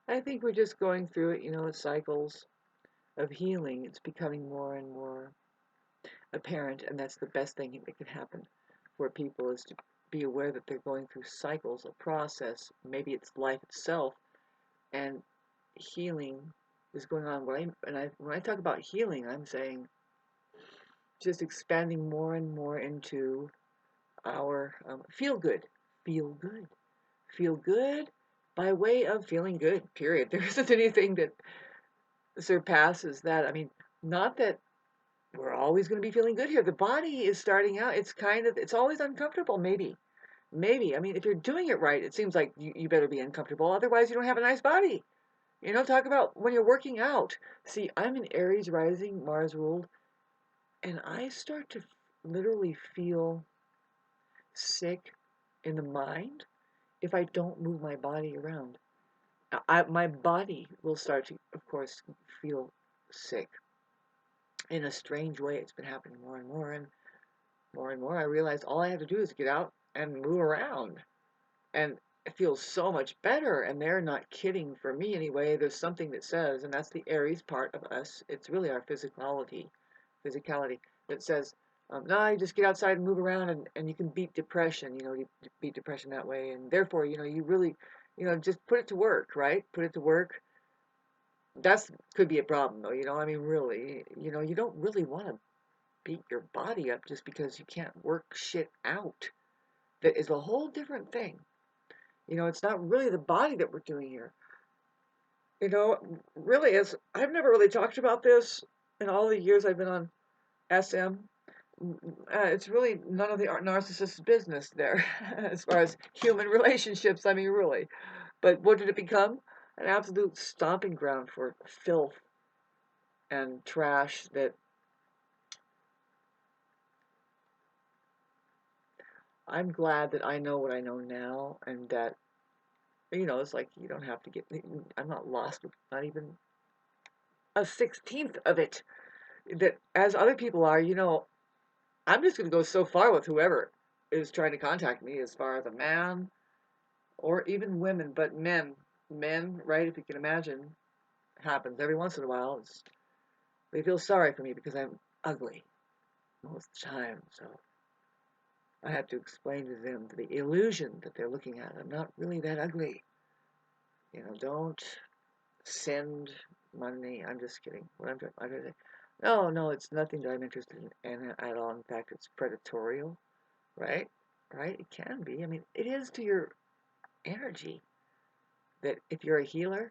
I think we're just going through it, cycles of healing. It's becoming more and more apparent, and that's the best thing that can happen for people is to be aware that they're going through cycles, a process. Maybe it's life itself, and healing is going on. When I talk about healing, I'm saying just expanding more and more into our feel good, feel good, feel good by way of feeling good. Period. There isn't anything that surpasses that. I mean, not that we're always going to be feeling good here. The body is starting out. It's always uncomfortable. Maybe. I mean, if you're doing it right, it seems like you better be uncomfortable. Otherwise, you don't have a nice body. Talk about when you're working out. See, I'm in Aries rising, Mars ruled, and I start to literally feel sick in the mind if I don't move my body around. My body will start to, of course, feel sick in a strange way. It's been happening more and more, and more and more. I realized all I have to do is get out and move around, and it feels so much better. And they're not kidding, for me anyway. There's something that says, and that's the Aries part of us. It's really our physicality that says, no, you just get outside and move around, and you can beat depression. You beat depression that way, and therefore, you really, just put it to work, right? Put it to work. That's could be a problem, though. I mean, really, you don't really want to beat your body up just because you can't work shit out. That is a whole different thing. It's not really the body that we're doing here. Really is. I've never really talked about this in all the years I've been on SM. It's really none of the narcissist's business there, as far as human relationships. I mean, really. But what did it become? An absolute stomping ground for filth and trash that I'm glad that I know what I know now, and that, it's like you don't have to get, I'm not lost with not even a 16th of it. That as other people are, I'm just going to go so far with whoever is trying to contact me, as far as a man or even women, but men, right? If you can imagine, happens every once in a while. They feel sorry for me because I'm ugly most of the time. So I have to explain to them the illusion that they're looking at. I'm not really that ugly. Don't send money. I'm just kidding. I'm trying to say, no, it's nothing that I'm interested in at all. In fact, it's predatorial, right? Right? It can be. I mean, it is to your energy. That if you're a healer,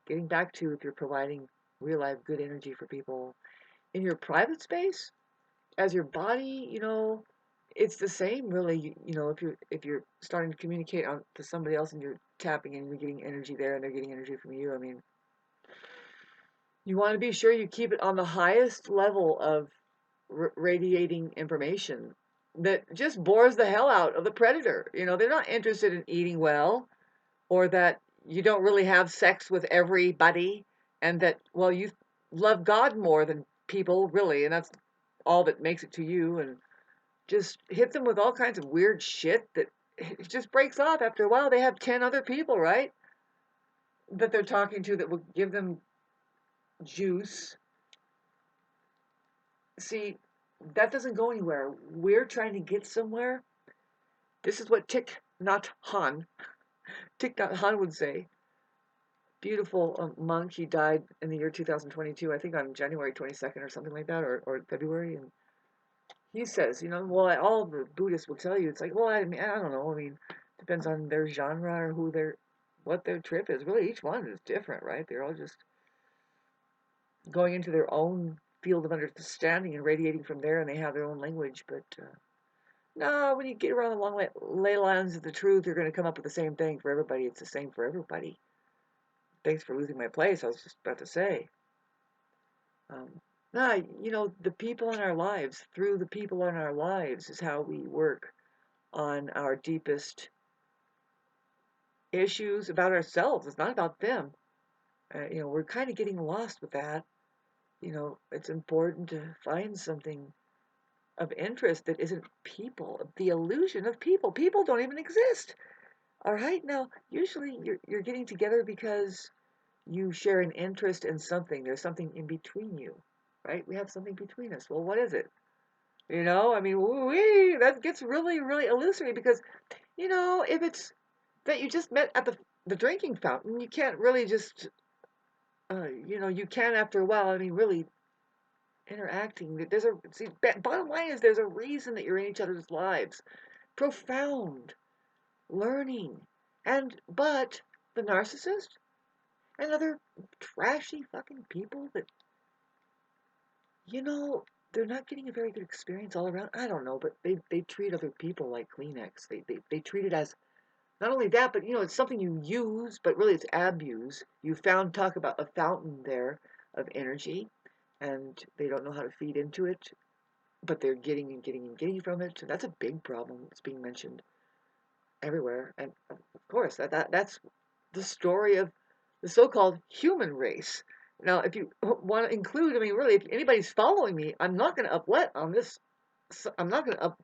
getting back to, if you're providing real life good energy for people in your private space, as your body, it's the same really. If you're starting to communicate to somebody else and you're tapping in, you're getting energy there and they're getting energy from you. I mean, you want to be sure you keep it on the highest level of radiating information that just bores the hell out of the predator. They're not interested in eating well, or that you don't really have sex with everybody, and that, well, you love God more than people, really, and that's all that makes it to you. And just hit them with all kinds of weird shit that it just breaks off after a while. They have 10 other people, right, that they're talking to that will give them juice. See, that doesn't go anywhere. We're trying to get somewhere. This is what Thich Nhat Hanh would say. Beautiful monk. He died in the year 2022, I think on January 22nd or something like that, or February. And he says, well, all the Buddhists will tell you, it's like, well, I mean, I don't know. I mean, depends on their genre or what their trip is. Really, each one is different, right? They're all just going into their own field of understanding and radiating from there, and they have their own language. But no, when you get around the long ley lines of the truth, you're going to come up with the same thing for everybody. It's the same for everybody. Thanks for losing my place. I was just about to say. Um, the people in our lives, through the people in our lives, is how we work on our deepest issues about ourselves. It's not about them. We're kind of getting lost with that. It's important to find something of interest that isn't people, the illusion of people. People don't even exist. All right? Now, usually you're getting together because you share an interest in something. There's something in between you, right? We have something between us. Well, what is it? I mean, that gets really, really illusory because, if it's that you just met at the drinking fountain, you can't really just, you can after a while. I mean, really interacting. Bottom line is there's a reason that you're in each other's lives. Profound learning, but the narcissist and other trashy fucking people that, you know, they're not getting a very good experience all around. I don't know, but they treat other people like Kleenex. They treat it as not only that, but it's something you use, but really it's abuse. You talk about a fountain there of energy, and they don't know how to feed into it, but they're getting and getting and getting from it. And that's a big problem that's being mentioned everywhere. And of course, that's the story of the so-called human race. Now, if you want to include, I mean, really, if anybody's following me, I'm not going to uplet on this. I'm not going to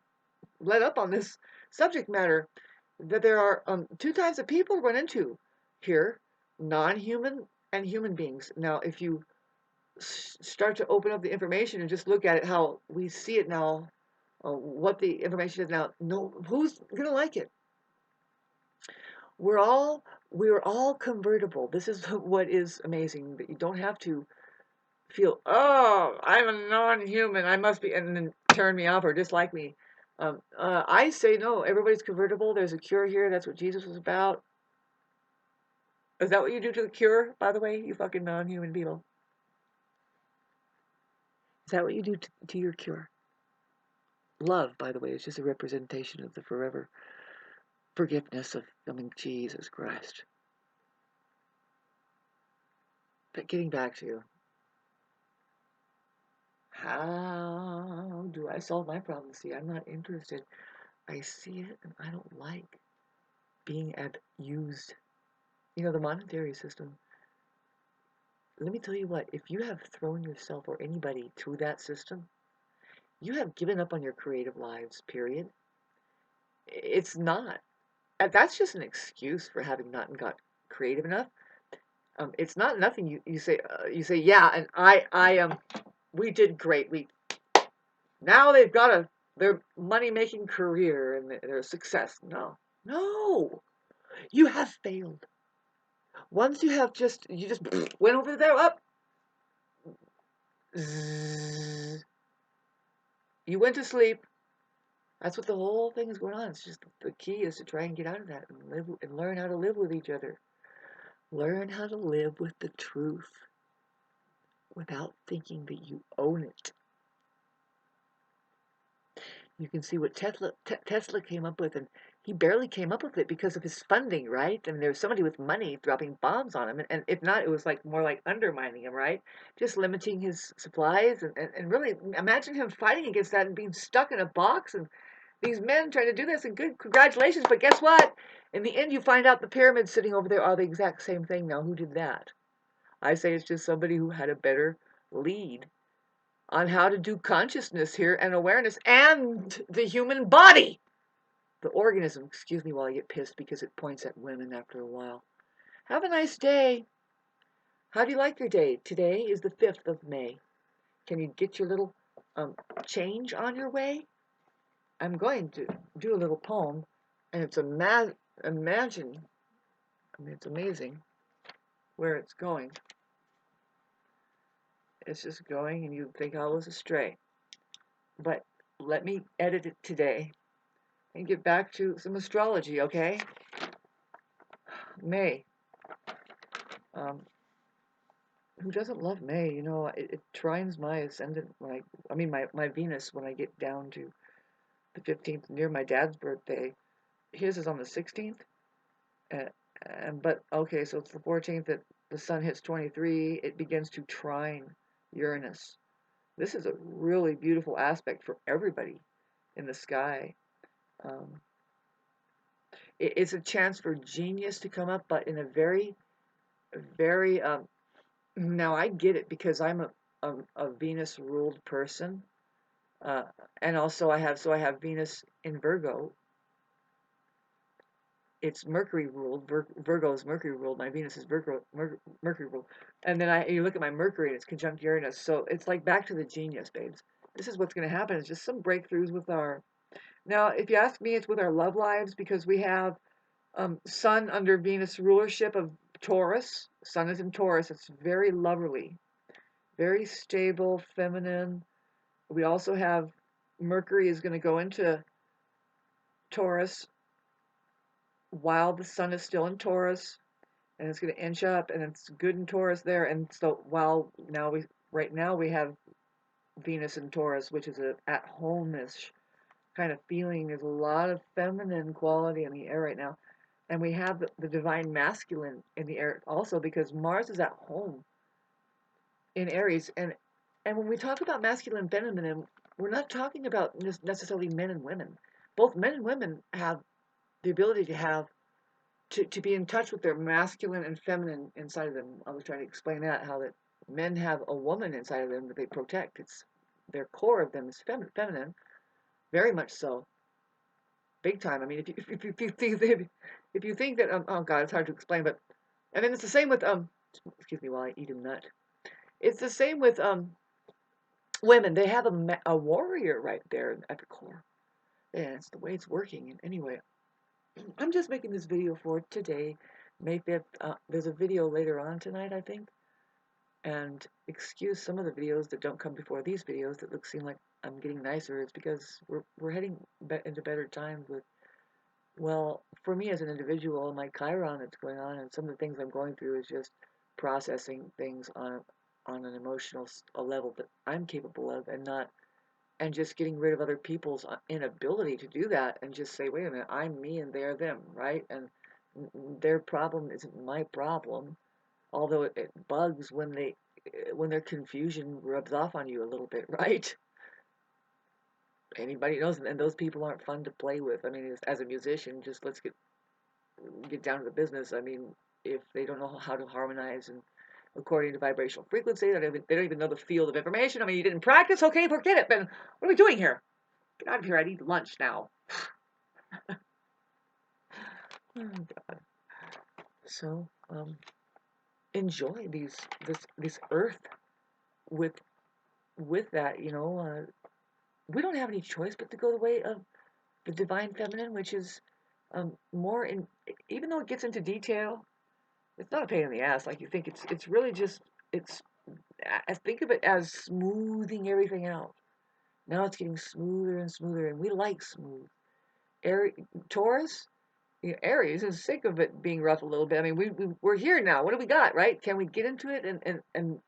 let up on this subject matter. That there are two types of people to run into here: non-human and human beings. Now, if you start to open up the information and just look at it, how we see it now, what the information is now, no, who's going to like it? We're all convertible. This is what is amazing, that you don't have to feel, oh, I'm a non-human, I must be, and then turn me off or dislike me. I say no. Everybody's convertible. There's a cure here. That's what Jesus was about. Is that what you do to the cure, by the way, you fucking non-human beetle? Is that what you do to your cure? Love, by the way, is just a representation of the forever forgiveness of, I mean, Jesus Christ. But getting back to you, how do I solve my problem? See, I'm not interested. I see it and I don't like being abused. The monetary system. Let me tell you what, if you have thrown yourself or anybody through that system, you have given up on your creative lives, period. It's not. That's just an excuse for having not got creative enough. It's not nothing. You say, yeah, and I we did great. Now they've got their money making career and their success. No, no, you have failed. Once you just went over there, up, zzz, you went to sleep. That's what the whole thing is going on. It's just the key is to try and get out of that and live and learn how to live with each other. Learn how to live with the truth without thinking that you own it. You can see what Tesla came up with, and he barely came up with it because of his funding, right? I mean, there was somebody with money dropping bombs on him, and if not, it was like more like undermining him, right? Just limiting his supplies, and really imagine him fighting against that and being stuck in a box, and these men trying to do this, and good, congratulations, but guess what? In the end, you find out the pyramids sitting over there are the exact same thing. Now, who did that? I say it's just somebody who had a better lead on how to do consciousness here and awareness and the human body. The organism, excuse me while I get pissed because it points at women after a while. Have a nice day. How do you like your day? Today is the 5th of May. Can you get your little change on your way? I'm going to do a little poem, and it's imagine, I mean, it's amazing where it's going. It's just going, and you'd think I was astray. But let me edit it today and get back to some astrology, okay? May. Who doesn't love May? It trines my ascendant my Venus when I get down to the 15th, near my dad's birthday. His is on the 16th. But okay, so it's the 14th that the sun hits 23. It begins to trine Uranus. This is a really beautiful aspect for everybody in the sky. It's a chance for genius to come up, but in a very, very now I get it because I'm a Venus ruled person, and also I have Venus in Virgo. it's Mercury ruled. Virgo is Mercury ruled. My Venus is Mercury ruled. And then you look at my Mercury and it's conjunct Uranus. So it's like back to the genius, babes. This is what's going to happen. It's just some breakthroughs with our. Now, if you ask me, it's with our love lives because we have Sun under Venus rulership of Taurus. Sun is in Taurus. It's very loverly, very stable, feminine. We also have Mercury is going to go into Taurus while the Sun is still in Taurus, and it's going to inch up, and it's good in Taurus there. And so while right now we have Venus in Taurus, which is a at home-ish kind of feeling. There's a lot of feminine quality in the air right now. And we have the divine masculine in the air also because Mars is at home in Aries. And when we talk about masculine and feminine, we're not talking about necessarily men and women. Both men and women have the ability to have to be in touch with their masculine and feminine inside of them. I was trying to explain that how that men have a woman inside of them that they protect. It's their core of them is feminine, very much so, big time. I mean, if you think that oh god, it's hard to explain, but and then it's the same with excuse me while I eat a nut. It's the same with women. They have a warrior right there at the core. Yeah, it's the way it's working. And anyway, I'm just making this video for today, May 5th. There's a video later on tonight, I think. And excuse some of the videos that don't come before these videos that seem like I'm getting nicer. It's because we're heading into better times with, well, for me as an individual, my Chiron that's going on, and some of the things I'm going through is just processing things on an emotional a level that I'm capable of, and just getting rid of other people's inability to do that, and just say, wait a minute, I'm me and they're them, right? And their problem isn't my problem, although it bugs when their confusion rubs off on you a little bit, right? Anybody knows, and those people aren't fun to play with. I mean, as a musician, just let's get down to the business. I mean, if they don't know how to harmonize and according to vibrational frequency, they don't even know the field of information. I mean, you didn't practice? Okay, forget it. Then what are we doing here? Get out of here. I need lunch now. Oh, God. So, enjoy this earth with that, you know. We don't have any choice but to go the way of the divine feminine, which is more in, even though it gets into detail, it's not a pain in the ass like you think. It's really just it's. I think of it as smoothing everything out. Now it's getting smoother and smoother, and we like smooth. Taurus, you know, Aries is sick of it being rough a little bit. I mean, we're here now. What do we got, right? Can we get into it? And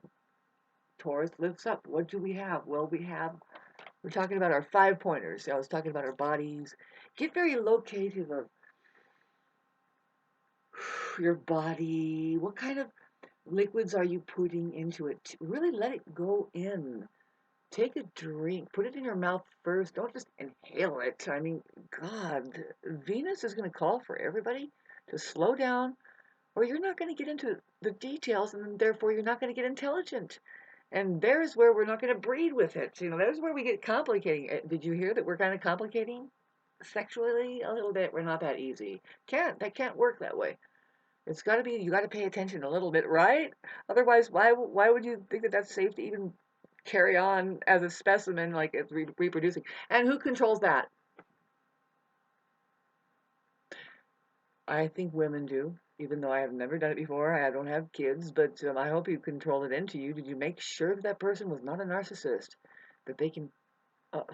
Taurus lifts up. What do we have? Well, we're talking about our 5-pointers. I was talking about our bodies. Get very locative of your body. What kind of liquids are you putting into it? Really let it go in. Take a drink. Put it in your mouth first. Don't just inhale it. I mean, God, Venus is going to call for everybody to slow down, or you're not going to get into the details, and therefore you're not going to get intelligent. And there's where we're not going to breed with it. You know, there's where we get complicating. Did you hear that we're kind of complicating sexually a little bit? We're not that easy. That can't work that way. It's got to be, you got to pay attention a little bit, right? Otherwise, why would you think that that's safe to even carry on as a specimen, like it's reproducing? And who controls that? I think women do, even though I have never done it before. I don't have kids, but I hope you control it into you. Did you make sure that person was not a narcissist? That they can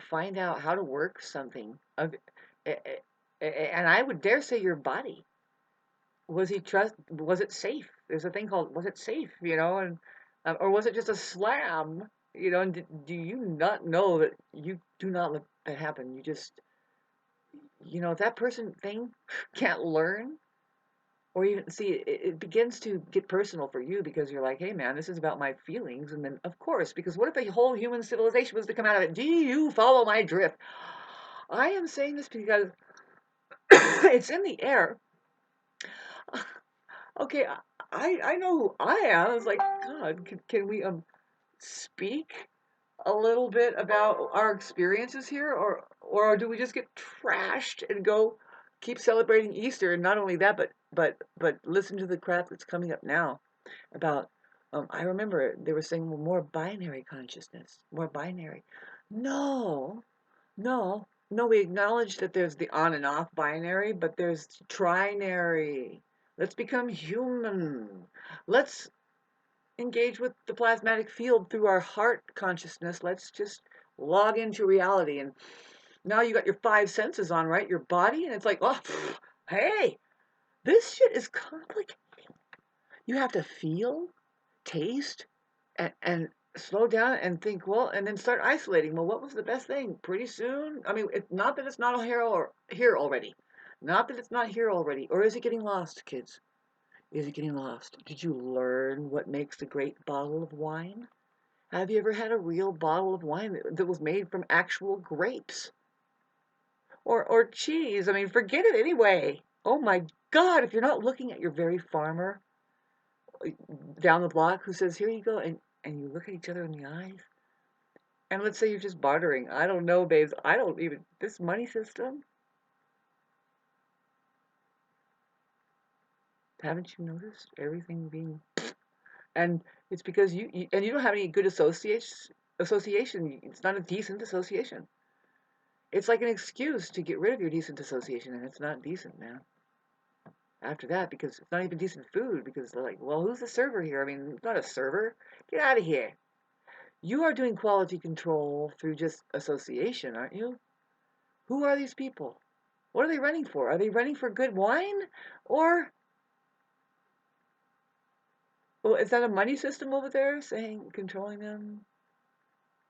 find out how to work something. And I would dare say your body. Was it safe? There's a thing called, was it safe, you know, and or was it just a slam, you know, and do you not know that you do not let that happen? You just, you know, if that person thing can't learn, or even see, it begins to get personal for you because you're like, hey man, this is about my feelings. And then of course, because what if the whole human civilization was to come out of it? Do you follow my drift? I am saying this because it's in the air. Okay, I know who I am. It's like, God, can we speak a little bit about our experiences here, or do we just get trashed and go? keep celebrating Easter, and not only that, but listen to the crap that's coming up now about. I remember they were saying, well, more binary consciousness, more binary. No, no, no. We acknowledge that there's the on and off binary, but there's trinary. Let's become human. Let's engage with the plasmatic field through our heart consciousness. Let's just log into reality. And now you got your five senses on, right? Your body, and it's like, oh, hey, this shit is complicated. You have to feel, taste, and slow down and think, well, and then start isolating. Well, what was the best thing? Pretty soon, I mean, not that it's not here or here already, not that it's not here already, or is it getting lost, kids? Is it getting lost? Did you learn what makes a great bottle of wine? Have you ever had a real bottle of wine that was made from actual grapes? Or cheese? I mean, forget it anyway. Oh my God, if you're not looking at your very farmer down the block who says, here you go, and you look at each other in the eyes, and let's say you're just bartering. I don't know, babes. I don't even, this money system, haven't you noticed everything being, and it's because and you don't have any good association. It's not a decent association. It's like an excuse to get rid of your decent association, and it's not decent, man. After that, because it's not even decent food, because they're like, well, who's the server here? I mean, it's not a server. Get out of here. You are doing quality control through just association, aren't you? Who are these people? What are they running for? Are they running for good wine? Or well, is that a money system over there saying controlling them?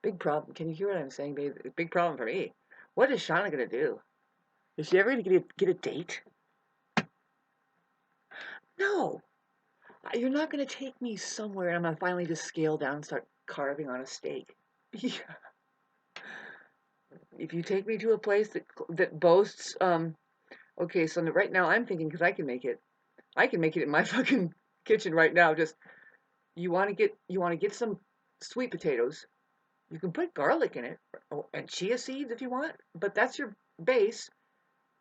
Big problem. Can you hear what I'm saying, babe? Big problem for me. What is Shauna gonna do? Is she ever gonna get a date? No. You're not gonna take me somewhere and I'm gonna finally just scale down and start carving on a steak. Yeah. If you take me to a place that boasts, okay, so right now I'm thinking because I can make it in my fucking kitchen right now. Just you want to get some sweet potatoes. You can put garlic in it and chia seeds if you want, but that's your base.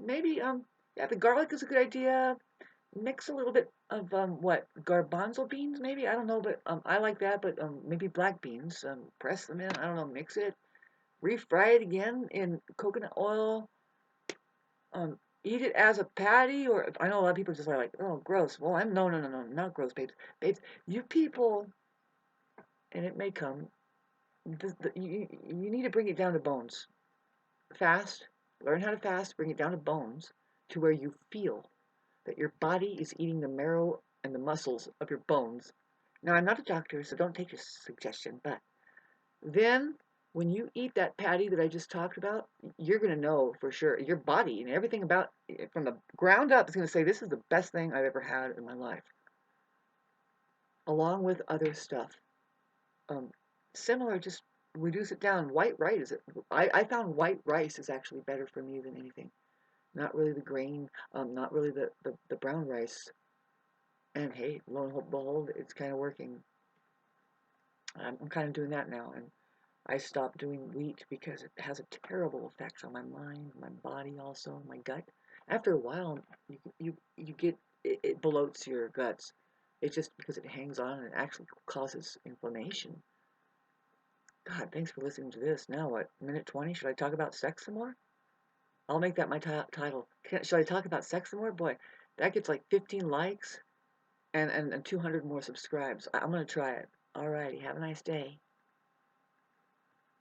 Maybe yeah, the garlic is a good idea. Mix a little bit of what garbanzo beans maybe, I don't know, but I like that, but maybe black beans. Press them in, I don't know, mix it, refry it again in coconut oil. Eat it as a patty, or I know a lot of people just are like, oh, gross. Well, I'm no, not gross, babes. Babes, you people, and it may come. You need to bring it down to bones. Fast, learn how to fast, bring it down to bones, to where you feel that your body is eating the marrow and the muscles of your bones. Now, I'm not a doctor, so don't take this suggestion, but then when you eat that patty that I just talked about, you're going to know for sure. Your body and everything about from the ground up is going to say, this is the best thing I've ever had in my life, along with other stuff. Um, Similar, just reduce it down. White rice. I found white rice is actually better for me than anything. Not really the grain, not really the brown rice. And hey, lo and behold, it's kind of working. I'm kind of doing that now, and I stopped doing wheat because it has a terrible effect on my mind, my body, also my gut. After a while, you get it bloats your guts. It's just because it hangs on and it actually causes inflammation. God, thanks for listening to this. Now what? Minute 20? Should I talk about sex some more? I'll make that my title. Should I talk about sex some more? Boy, that gets like 15 likes and 200 more subscribes. I'm gonna try it. Alrighty, have a nice day.